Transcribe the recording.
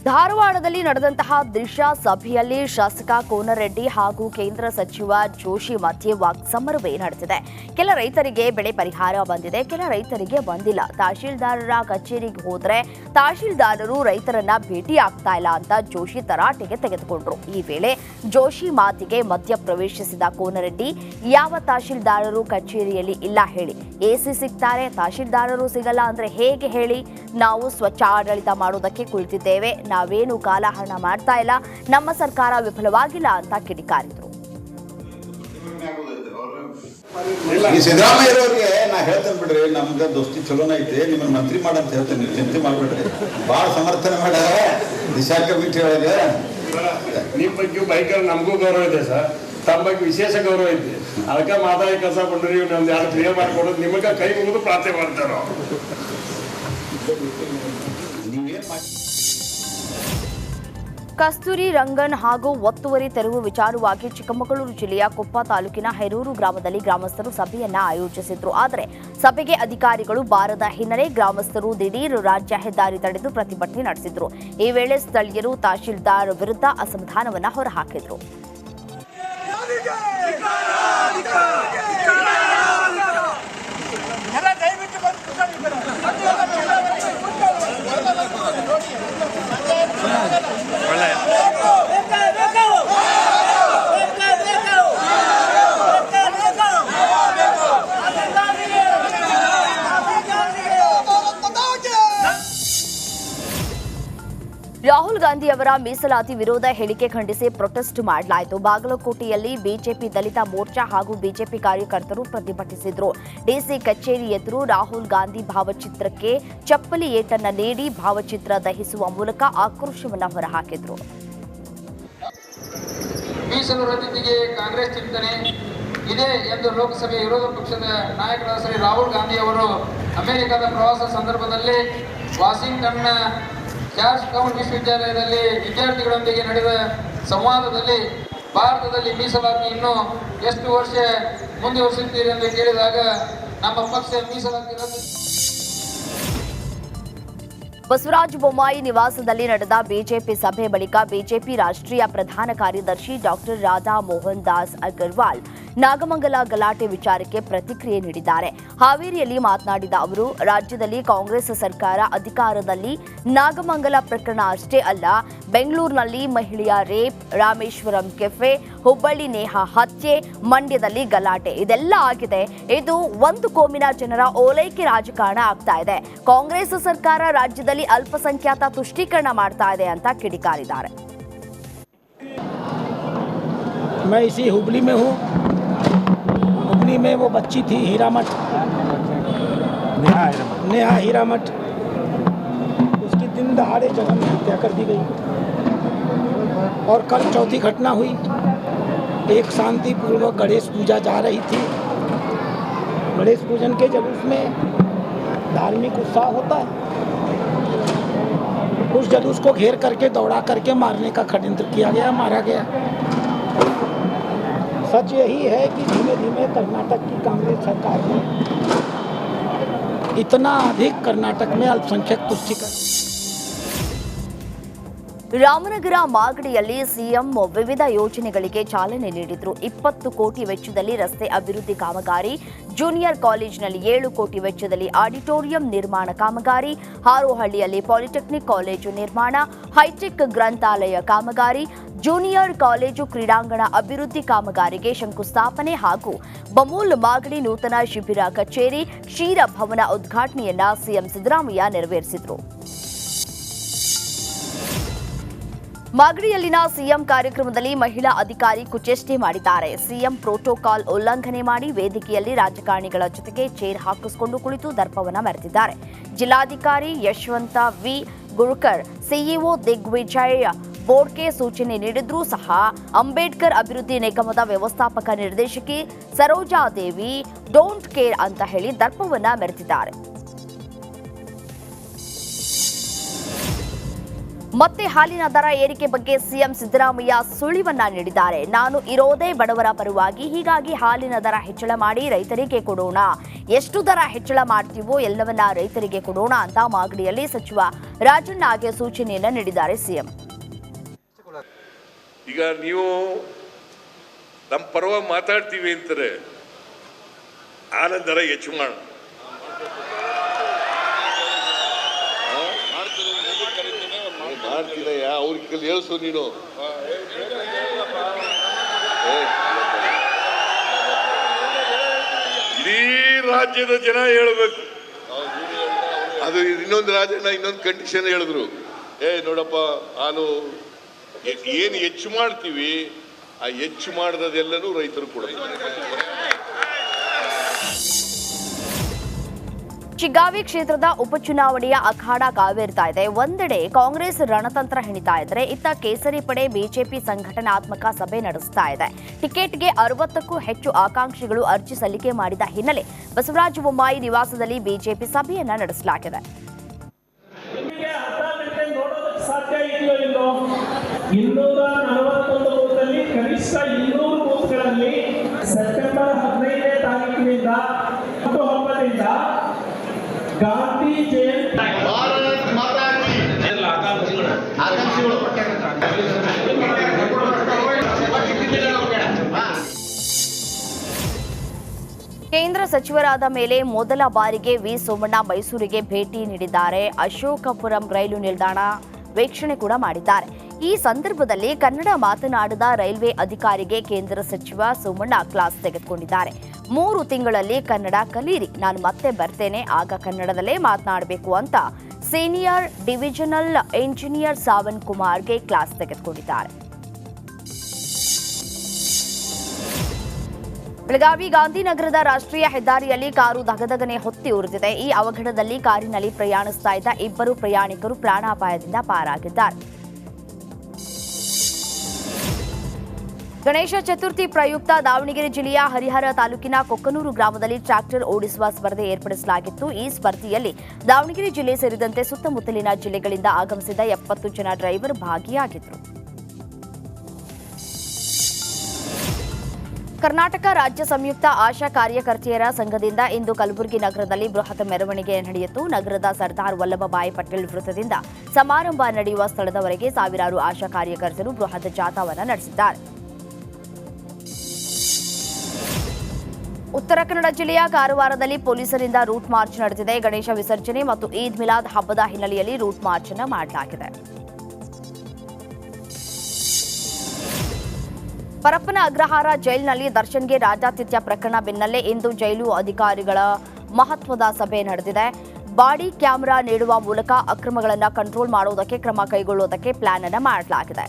ಧಾರವಾಡದಲ್ಲಿ ನಡೆದಂತಹ ದಿಶಾ ಸಭೆಯಲ್ಲಿ ಶಾಸಕ ಕೋನರೆಡ್ಡಿ ಹಾಗೂ ಕೇಂದ್ರ ಸಚಿವ ಜೋಶಿ ಮಧ್ಯೆ ವಾಕ್ಸಮರವೇ ನಡೆದಿದೆ. ಕೆಲ ರೈತರಿಗೆ ಬೆಳೆ ಪರಿಹಾರ ಬಂದಿದೆ, ಕೆಲ ರೈತರಿಗೆ ಬಂದಿಲ್ಲ. ತಹಶೀಲ್ದಾರರ ಕಚೇರಿಗೆ ಹೋದ್ರೆ ತಹಶೀಲ್ದಾರರು ರೈತರನ್ನ ಭೇಟಿ ಆಗ್ತಾ ಇಲ್ಲ ಅಂತ ಜೋಶಿ ತರಾಟೆಗೆ ತೆಗೆದುಕೊಂಡ್ರು. ಈ ವೇಳೆ ಜೋಶಿ ಮಾತಿಗೆ ಮಧ್ಯ ಪ್ರವೇಶಿಸಿದ ಕೋನರೆಡ್ಡಿ, ಯಾವ ತಹಶೀಲ್ದಾರರು ಕಚೇರಿಯಲ್ಲಿ ಇಲ್ಲ ಹೇಳಿ, ಎಸಿ ಸಿಗ್ತಾರೆ, ತಹಶೀಲ್ದಾರರು ಸಿಗಲ್ಲ ಅಂದ್ರೆ ಹೇಗೆ ಹೇಳಿ? ನಾವು ಸ್ವಚ್ಛ ಆಡಳಿತ ಮಾಡೋದಕ್ಕೆ ಕುಳಿತಿದ್ದೇವೆ, ನಾವೇನು ಕಾಲಹರಣ ಮಾಡ್ತಾ ಇಲ್ಲ, ನಮ್ಮ ಸರ್ಕಾರ ವಿಫಲವಾಗಿಲ್ಲ ಅಂತ ಕಿಡಿಕಾರಿದ್ರು. ಸಿದ್ದರಾಮಯ್ಯವ್ರಿಗೆ ನಾ ಹೇಳ್ತೇನೆ ಬಿಡ್ರಿ, ನಮ್ಗೆ ದೋಸ್ತಿ ಚಲೋನ ಐತಿ, ನಿಮ್ಮನ್ನ ಮಂತ್ರಿ ಮಾಡಂತ ಹೇಳ್ತೇನೆ, ನೀವು ಚಿಂತೆ ಮಾಡ್ಬಿಡ್ರಿ. ಭಾಳ ಸಮರ್ಥನೆ ಮಾಡ್ಯಾರ ದಿಶಾ ಕಮಿಟಿ ಒಳಗೆ. ನಿಮ್ಮ ಬಗ್ಗೆ ಬೈಕಲ್ಲಿ ನಮಗೂ ಗೌರವ ಇದೆ ಸರ್, ತಮ್ಮ ಬಗ್ಗೆ ವಿಶೇಷ ಗೌರವ ಐತಿ. ಅದಕ್ಕೆ ಮಾತಾಡಿ ಕೆಲಸ ಬಂದ್ರಿ, ನಮ್ದು ಯಾರು ಕ್ಲಿಯರ್ ಮಾಡಿಕೊಡೋದು ನಿಮಗೆ ಕೈ ಮುಗಿದು ಪ್ರಾರ್ಥನೆ ಮಾಡ್ತಾರೋ. ಕಸ್ತೂರಿ ರಂಗನ್ ಹಾಗೂ ಒತ್ತುವರಿ ತೆರವು ವಿಚಾರವಾಗಿ ಚಿಕ್ಕಮಗಳೂರು ಜಿಲ್ಲೆಯ ಕೊಪ್ಪ ತಾಲೂಕಿನ ಹೆರೂರು ಗ್ರಾಮದಲ್ಲಿ ಗ್ರಾಮಸ್ಥರು ಸಭೆಯನ್ನ ಆಯೋಜಿಸಿದ್ರು. ಆದರೆ ಸಭೆಗೆ ಅಧಿಕಾರಿಗಳು ಬಾರದ ಹಿನ್ನೆಲೆ ಗ್ರಾಮಸ್ಥರು ದಿಢೀರ್ ರಾಜ್ಯ ಹೆದ್ದಾರಿ ತಡೆದು ಪ್ರತಿಭಟನೆ ನಡೆಸಿದ್ರು. ಈ ವೇಳೆ ಸ್ಥಳೀಯರು ತಹಶೀಲ್ದಾರ್ ವಿರುದ್ಧ ಅಸಮಾಧಾನವನ್ನ ಹೊರಹಾಕಿದ್ರು. ರಾಹುಲ್ ಗಾಂಧಿ ಅವರ ಮೀಸಲಾತಿ ವಿರೋಧ ಹೇಳಿಕೆ ಖಂಡಿಸಿ ಪ್ರೊಟೆಸ್ಟ್ ಮಾಡಲಾಯಿತು. ಬಾಗಲಕೋಟೆಯಲ್ಲಿ ಬಿಜೆಪಿ ದಲಿತ ಮೋರ್ಚಾ ಹಾಗೂ ಬಿಜೆಪಿ ಕಾರ್ಯಕರ್ತರು ಪ್ರತಿಭಟಿಸಿದ್ರು. ಡಿಸಿ ಕಚೇರಿ ಎದುರು ರಾಹುಲ್ ಗಾಂಧಿ ಭಾವಚಿತ್ರಕ್ಕೆ ಚಪ್ಪಲಿ ಏಟನ್ನ ನೀಡಿ ಭಾವಚಿತ್ರ ದಹಿಸುವ ಮೂಲಕ ಆಕ್ರೋಶವನ್ನು ಹೊರಹಾಕಿದ್ರು. ಮೀಸಲು ರದ್ದಿಗೆ ಕಾಂಗ್ರೆಸ್ ಚಿಂತನೆ ಇದೆ ಎಂದು ಲೋಕಸಭೆ ವಿರೋಧ ಪಕ್ಷದ ನಾಯಕರಾದ ಶ್ರೀ ರಾಹುಲ್ ಗಾಂಧಿ ಅವರು ಅಮೆರಿಕದ ಪ್ರವಾಸ ಸಂದರ್ಭದಲ್ಲಿ ವಾಷಿಂಗ್ಟನ್ನ ಜಾರ್ಜ್ ಟೌನ್ ವಿಶ್ವವಿದ್ಯಾಲಯದಲ್ಲಿ ವಿದ್ಯಾರ್ಥಿಗಳೊಂದಿಗೆ ನಡೆದ ಸಂವಾದದಲ್ಲಿ ಭಾರತದಲ್ಲಿ ಮೀಸಲಾತಿ ಇನ್ನೂ ಎಷ್ಟು ವರ್ಷ ಮುಂದುವರಿಸುತ್ತೀರಿ ಎಂದು ಕೇಳಿದಾಗ ನಮ್ಮ ಪಕ್ಷ ಮೀಸಲಾತಿ ರದ್ದು. ಬಸವರಾಜ ಬೊಮ್ಮಾಯಿ ನಿವಾಸದಲ್ಲಿ ನಡೆದ ಬಿಜೆಪಿ ಸಭೆ ಬಳಿಕ ಬಿಜೆಪಿ ರಾಷ್ಟ್ರೀಯ ಪ್ರಧಾನ ಕಾರ್ಯದರ್ಶಿ ಡಾಕ್ಟರ್ ರಾಧಾ ಮೋಹನ್ ದಾಸ್ ಅಗರ್ವಾಲ್ ನಾಗಮಂಗಲ ಗಲಾಟೆ ವಿಚಾರಕ್ಕೆ ಪ್ರತಿಕ್ರಿಯೆ ನೀಡಿದ್ದಾರೆ. ಹಾವೇರಿಯಲ್ಲಿ ಮಾತನಾಡಿದ ಅವರು, ರಾಜ್ಯದಲ್ಲಿ ಕಾಂಗ್ರೆಸ್ ಸರ್ಕಾರ ಅಧಿಕಾರದಲ್ಲಿ ನಾಗಮಂಗಲ ಪ್ರಕರಣ ಅಷ್ಟೇ ಅಲ್ಲ, ಬೆಂಗಳೂರಿನಲ್ಲಿ ಮಹಿಳೆಯ ರೇಪ್, ರಾಮೇಶ್ವರಂ ಕೆಫೆ, ಹುಬ್ಬಳ್ಳಿ ನೇಹಾ ಹತ್ಯೆ, ಮಂಡ್ಯದಲ್ಲಿ ಗಲಾಟೆ ಇದೆಲ್ಲ ಆಗಿದೆ. ಇದು ಒಂದು ಕೋಮಿನ ಜನರ ಓಲೈಕೆ ರಾಜಕಾರಣ ಆಗ್ತಾ ಇದೆ. ಕಾಂಗ್ರೆಸ್ ಸರ್ಕಾರ ರಾಜ್ಯದಲ್ಲಿ ಅಲ್ಪಸಂಖ್ಯಾತ ತುಷ್ಟೀಕರಣ ಮಾಡ್ತಾ ಇದೆ ಅಂತ ಕಿಡಿಕಾರಿದ್ದಾರೆ. मैं इसी हुबली में हूँ. हुबली में वो बच्ची थी हीरामठ, नेहा हीरामठ, उसकी दिन दहाड़े जगह में हत्या कर दी गई. और कल चौथी घटना हुई. एक शांतिपूर्वक गणेश पूजा जा रही थी. गणेश पूजन के जुलूस में धार्मिक उत्साह होता है. उस जुलूस को घेर करके दौड़ा करके मारने का षड्यंत्र किया गया, मारा गया. सच यही है कि धीमे धीमे कर्नाटक की कांग्रेस सरकार ने इतना अधिक कर्नाटक में अल्पसंख्यक तुष्टीकरण. ರಾಮನಗರ ಮಾಗಡಿಯಲ್ಲಿ ಸಿಎಂ ವಿವಿಧ ಯೋಜನೆಗಳಿಗೆ ಚಾಲನೆ ನೀಡಿದ್ರು. 20 ಕೋಟಿ ವೆಚ್ಚದಲ್ಲಿ ರಸ್ತೆ ಅಭಿವೃದ್ಧಿ ಕಾಮಗಾರಿ, ಜೂನಿಯರ್ ಕಾಲೇಜಿನಲ್ಲಿ 7 ಕೋಟಿ ವೆಚ್ಚದಲ್ಲಿ ಆಡಿಟೋರಿಯಂ ನಿರ್ಮಾಣ ಕಾಮಗಾರಿ, ಹಾರೋಹಳ್ಳಿಯಲ್ಲಿ ಪಾಲಿಟೆಕ್ನಿಕ್ ಕಾಲೇಜು ನಿರ್ಮಾಣ, ಹೈಟೆಕ್ ಗ್ರಂಥಾಲಯ ಕಾಮಗಾರಿ, ಜೂನಿಯರ್ ಕಾಲೇಜು ಕ್ರೀಡಾಂಗಣ ಅಭಿವೃದ್ಧಿ ಕಾಮಗಾರಿಗೆ ಶಂಕುಸ್ಥಾಪನೆ ಹಾಗೂ ಬಮೂಲ್ ಮಾಗಡಿ ನೂತನ ಶಿಬಿರ ಕಚೇರಿ, ಕ್ಷೀರ ಭವನ ಉದ್ಘಾಟನೆಯನ್ನ ಸಿಎಂ ಸಿದ್ದರಾಮಯ್ಯ ನೆರವೇರಿಸಿದರು. ಮಾಗಡಿಯಲ್ಲಿನ ಸಿಎಂ ಕಾರ್ಯಕ್ರಮದಲ್ಲಿ ಮಹಿಳಾ ಅಧಿಕಾರಿ ಕುಚೇಷ್ಟೆ ಮಾಡಿದ್ದಾರೆ. ಸಿಎಂ ಪ್ರೋಟೋಕಾಲ್ ಉಲ್ಲಂಘನೆ ಮಾಡಿ ವೇದಿಕೆಯಲ್ಲಿ ರಾಜಕಾರಣಿಗಳ ಜೊತೆಗೆ ಚೇರ್ ಹಾಕಿಸಿಕೊಂಡು ಕುಳಿತು ದರ್ಪವನ್ನ ಮೆರೆದಿದ್ದಾರೆ. ಜಿಲ್ಲಾಧಿಕಾರಿ ಯಶವಂತ ವಿ ಗುರುಕರ್, ಸಿಇಒ ದಿಗ್ವಿಜಯ್ ಬೋರ್ಡ್ಗೆ ಸೂಚನೆ ನೀಡಿದ್ರೂ ಸಹ ಅಂಬೇಡ್ಕರ್ ಅಭಿವೃದ್ಧಿ ನಿಗಮದ ವ್ಯವಸ್ಥಾಪಕ ನಿರ್ದೇಶಕಿ ಸರೋಜಾದೇವಿ ಡೋಂಟ್ ಕೇರ್ ಅಂತ ಹೇಳಿ ದರ್ಪವನ್ನ ಮೆರೆದಿದ್ದಾರೆ. ಮತ್ತೆ ಹಾಲಿನ ದರ ಏರಿಕೆ ಬಗ್ಗೆ ಸಿಎಂ ಸಿದ್ದರಾಮಯ್ಯ ಸುಳಿವನ್ನ ನೀಡಿದ್ದಾರೆ. ನಾನು ಇರೋದೇ ಬಡವರ ಪರವಾಗಿ, ಹೀಗಾಗಿ ಹಾಲಿನ ದರ ಹೆಚ್ಚಳ ಮಾಡಿ ರೈತರಿಗೆ ಕೊಡೋಣ. ಎಷ್ಟು ದರ ಹೆಚ್ಚಳ ಮಾಡ್ತೀವೋ ಎಲ್ಲವನ್ನ ರೈತರಿಗೆ ಕೊಡೋಣ ಅಂತ ಮಾಗಡಿಯಲ್ಲಿ ಸಚಿವ ರಾಜಣ್ಣಗೆ ಸೂಚನೆಯನ್ನ ನೀಡಿದ್ದಾರೆ ಸಿಎಂ. ಈಗ ನೀವು ನಮ್ಮ ಪರವಾಗಿ ಮಾತಾಡ್ತೀವಿ ಅಂತಾರೆ, ಹಾಲಿನ ದರ ಹೆಚ್ಚು ಮಾಡ ಮಾಡ್ತೀನಯ್ಯ, ಅವ್ರಿಗೆ ಹೇಳ್ಸು ನೀನು. ಇಡೀ ರಾಜ್ಯದ ಜನ ಹೇಳಬೇಕು. ಅದು ಇನ್ನೊಂದು ರಾಜ್ಯನ ಇನ್ನೊಂದು ಕಂಡೀಷನ್ ಹೇಳಿದ್ರು, ನೋಡಪ್ಪ ಹಾಲು ಏನು ಹೆಚ್ಚು ಮಾಡ್ತೀವಿ, ಆ ಹೆಚ್ಚು ಮಾಡಿದೆಲ್ಲನೂ ರೈತರು ಕೊಡ್ತಾರೆ. ಶಿಗ್ಗಾವಿ ಕ್ಷೇತ್ರದ ಉಪಚುನಾವಣೆಯ ಅಖಾಡ ಕಾವೇರ್ತಾ ಇದೆ. ಒಂದೆಡೆ ಕಾಂಗ್ರೆಸ್ ರಣತಂತ್ರ ಹೆಣಿತಾ ಇದ್ರೆ, ಇತ್ತ ಕೇಸರಿ ಪಡೆ ಬಿಜೆಪಿ ಸಂಘಟನಾತ್ಮಕ ಸಭೆ ನಡೆಸ್ತಾ ಇದೆ. ಟಿಕೆಟ್ಗೆ 60ಕ್ಕೂ ಹೆಚ್ಚು ಆಕಾಂಕ್ಷಿಗಳು ಅರ್ಜಿ ಸಲ್ಲಿಕೆ ಮಾಡಿದ ಹಿನ್ನೆಲೆ ಬಸವರಾಜ ಬೊಮ್ಮಾಯಿ ನಿವಾಸದಲ್ಲಿ ಬಿಜೆಪಿ ಸಭೆಯನ್ನ ನಡೆಸಲಾಗಿದೆ. 241 ಬೂತ್ನಲ್ಲಿ ಕನಿಷ್ಠ 200 ಬೂತ್ಗಳಲ್ಲಿ ಸೆಪ್ಟೆಂಬರ್ 15ನೇ ತಾರೀಕಿನಿಂದ ಹಬ್ಬದಿಂದ ಗಾಂಧಿ ಜಯಂತಿ ಕೇಂದ್ರ ಸಚಿವರಾದ ಮೇಲೆ ಮೊದಲ ಬಾರಿಗೆ ವಿ ಸೋಮಣ್ಣ ಮೈಸೂರಿಗೆ ಭೇಟಿ ನೀಡಿದ್ದಾರೆ. ಅಶೋಕಪುರಂ ರೈಲು ನಿಲ್ದಾಣ ವೀಕ್ಷಣೆ ಕೂಡ ಮಾಡಿದ್ದಾರೆ. ಈ ಸಂದರ್ಭದಲ್ಲಿ ಕನ್ನಡ ಮಾತನಾಡದ ರೈಲ್ವೆ ಅಧಿಕಾರಿಗೆ ಕೇಂದ್ರ ಸಚಿವ ಸೋಮಣ್ಣ ಕ್ಲಾಸ್ ತೆಗೆದುಕೊಂಡಿದ್ದಾರೆ. 3 ತಿಂಗಳಲ್ಲಿ ಕನ್ನಡ ಕಲೀರಿ, ನಾನು ಮತ್ತೆ ಬರ್ತೇನೆ, ಆಗ ಕನ್ನಡದಲ್ಲೇ ಮಾತನಾಡಬೇಕು ಅಂತ ಸೀನಿಯರ್ ಡಿವಿಷನಲ್ ಇಂಜಿನಿಯರ್ ಸಾವನ್ ಕುಮಾರ್ಗೆ ಕ್ಲಾಸ್ ತೆಗೆದುಕೊಂಡಿದ್ದಾರೆ. ಬೆಳಗಾವಿ ಗಾಂಧಿನಗರದ ರಾಷ್ಟ್ರೀಯ ಹೆದ್ದಾರಿಯಲ್ಲಿ ಕಾರು ದಗದಗನೆ ಹೊತ್ತಿ ಉರಿದಿದೆ. ಈ ಅವಘಡದಲ್ಲಿ ಕಾರಿನಲ್ಲಿ ಪ್ರಯಾಣಿಸ್ತಾ ಇದ್ದ 2 ಪ್ರಯಾಣಿಕರು ಪ್ರಾಣಾಪಾಯದಿಂದ ಪಾರಾಗಿದ್ದಾರೆ. ಗಣೇಶ ಚತುರ್ಥಿ ಪ್ರಯುಕ್ತ ದಾವಣಗೆರೆ ಜಿಲ್ಲೆಯ ಹರಿಹರ ತಾಲೂಕಿನ ಕೊಕ್ಕನೂರು ಗ್ರಾಮದಲ್ಲಿ ಟ್ರ್ಯಾಕ್ಟರ್ ಓಡಿಸುವ ಸ್ಪರ್ಧೆ ಏರ್ಪಡಿಸಲಾಗಿತ್ತು. ಈ ಸ್ಪರ್ಧೆಯಲ್ಲಿ ದಾವಣಗೆರೆ ಜಿಲ್ಲೆ ಸೇರಿದಂತೆ ಸುತ್ತಮುತ್ತಲಿನ ಜಿಲ್ಲೆಗಳಿಂದ ಆಗಮಿಸಿದ 70 ಜನ ಡ್ರೈವರ್ ಭಾಗಿಯಾಗಿದ್ದರು. ಕರ್ನಾಟಕ ರಾಜ್ಯ ಸಂಯುಕ್ತ ಆಶಾ ಕಾರ್ಯಕರ್ತೆಯರ ಸಂಘದಿಂದ ಇಂದು ಕಲಬುರಗಿ ನಗರದಲ್ಲಿ ಬೃಹತ್ ಮೆರವಣಿಗೆ ನಡೆಯಿತು. ನಗರದ ಸರ್ದಾರ್ ವಲ್ಲಭಭಾಯಿ ಪಟೇಲ್ ವೃತ್ತದಿಂದ ಸಮಾರಂಭ ನಡೆಯುವ ಸ್ಥಳದವರೆಗೆ ಸಾವಿರಾರು ಆಶಾ ಕಾರ್ಯಕರ್ತರು ಬೃಹತ್ ಜಾಥಾವನ್ನು ನಡೆಸಿದ್ದಾರೆ. ಉತ್ತರ ಕನ್ನಡ ಜಿಲ್ಲೆಯ ಕಾರವಾರದಲ್ಲಿ ಪೊಲೀಸರಿಂದ ರೂಟ್ ಮಾರ್ಚ್ ನಡೆದಿದೆ. ಗಣೇಶ ವಿಸರ್ಜನೆ ಮತ್ತು ಈದ್ ಮಿಲಾದ್ ಹಬ್ಬದ ಹಿನ್ನೆಲೆಯಲ್ಲಿ ರೂಟ್ ಮಾರ್ಚ್ ಅನ್ನು ಮಾಡಲಾಗಿದೆ. ಪರಪ್ಪನ ಅಗ್ರಹಾರ ಜೈಲಿನಲ್ಲಿ ದರ್ಶನ್ಗೆ ರಾಜಾತಿಥ್ಯ ಪ್ರಕರಣ ಬೆನ್ನಲ್ಲೇ ಇಂದು ಜೈಲು ಅಧಿಕಾರಿಗಳ ಮಹತ್ವದ ಸಭೆ ನಡೆದಿದೆ. ಬಾಡಿ ಕ್ಯಾಮೆರಾ ನೀಡುವ ಮೂಲಕ ಅಕ್ರಮಗಳನ್ನು ಕಂಟ್ರೋಲ್ ಮಾಡುವುದಕ್ಕೆ ಕ್ರಮ ಕೈಗೊಳ್ಳುವುದಕ್ಕೆ ಪ್ಲಾನ್ ಅನ್ನು ಮಾಡಲಾಗಿದೆ.